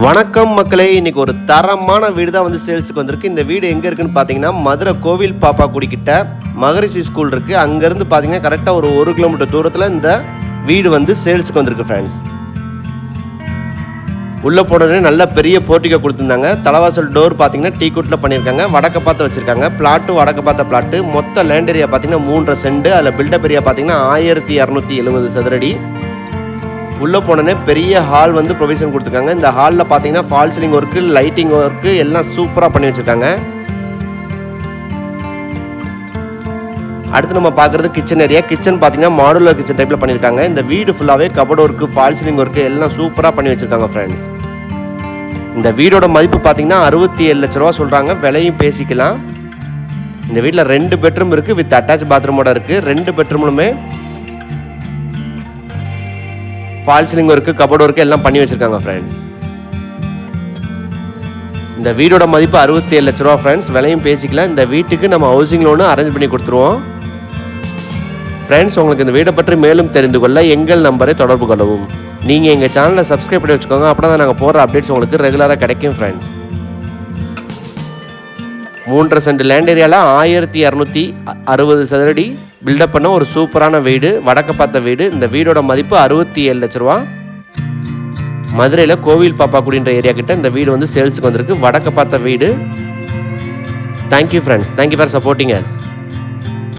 வணக்கம் மக்களே, இன்னைக்கு ஒரு தரமான வீடு தான் வந்து சேல்ஸுக்கு வந்திருக்கு. இந்த வீடு எங்கே இருக்குன்னு பார்த்தீங்கன்னா மதுரை கோவில் பாப்பாக்குடி கிட்ட மகரிஷி ஸ்கூல் இருக்குது. அங்கேருந்து பார்த்தீங்கன்னா கரெக்டாக ஒரு 1 கிலோமீட்டர் தூரத்தில் இந்த வீடு வந்து சேல்ஸுக்கு வந்திருக்கு ஃப்ரெண்ட்ஸ். உள்ளே போனோடனே நல்ல பெரிய போர்ட்டிகோ கொடுத்துருந்தாங்க. தலைவாசல் டோர் பார்த்தீங்கன்னா டீ குட்டில் பண்ணியிருக்காங்க. வடக்க பார்த்து வச்சுருக்காங்க. பிளாட்டு வடக்க பார்த்த பிளாட்டு. மொத்த லேண்ட் ஏரியா பார்த்தீங்கன்னா 3.5 சென்ட். அதில் பில்டப் ஏரியா பார்த்தீங்கன்னா 1270 சதுரடி. உள்ளே போனோடனே பெரிய ஹால் வந்து ப்ரொவிஷன் கொடுத்துருக்காங்க. இந்த ஹாலில் பார்த்தீங்கன்னா fall ceiling work, lighting work எல்லாம் சூப்பராக பண்ணி வச்சுருக்காங்க. அடுத்து நம்ம பார்க்குறது கிச்சன் ஏரியா. கிச்சன் பார்த்தீங்கன்னா மாடுலர் கிச்சன் டைப்பில் பண்ணியிருக்காங்க. இந்த வீடு ஃபுல்லாகவே cupboard work, fall ceiling work எல்லாம் சூப்பராக பண்ணி வச்சுருக்காங்க ஃப்ரெண்ட்ஸ். இந்த வீடோட மதிப்பு பார்த்தீங்கன்னா 67 லட்ச ரூபா சொல்கிறாங்க. விலையும் பேசிக்கலாம். இந்த வீட்டில் 2 பெட்ரூம் இருக்குது, வித் அட்டாச் பாத்ரூமோட இருக்குது. 2 பெட்ரூம்லுமே false ceiling work, cupboard work எல்லாம் பண்ணி வச்சுருக்காங்க ஃப்ரெண்ட்ஸ். இந்த வீடோட மதிப்பு 67 லட்ச ரூபா ஃப்ரெண்ட்ஸ். விலையும் பேசிக்கலாம். இந்த வீட்டுக்கு நம்ம ஹவுசிங் லோனு அரேஞ்ச் பண்ணி கொடுத்துருவோம் ஃப்ரெண்ட்ஸ். உங்களுக்கு இந்த வீடை பற்றி மேலும் தெரிந்து கொள்ள எங்கள் நம்பரை தொடர்பு கொள்ளவும். நீங்கள் எங்கள் சேனலை சப்ஸ்கிரைப் பண்ணி வச்சுக்கோங்க. அப்படின்னா தான் நாங்கள் போடுற அப்டேட்ஸ் உங்களுக்கு ரெகுலராக கிடைக்கும் ஃப்ரெண்ட்ஸ். 3.5 சென்ட் லேண்ட் ஏரியாவில் 1260 சதுரடி பில்டப் பண்ண ஒரு சூப்பரான வீடு, வடக்க பார்த்த வீடு. இந்த வீடோட மதிப்பு 67 லட்ச ரூபா. மதுரையில் கோவில் பாப்பாக்குடின்ற ஏரியா கிட்ட இந்த வீடு வந்து சேல்ஸுக்கு வந்திருக்கு. வடக்க பார்த்த வீடு. Thank you friends. Thank you for supporting us.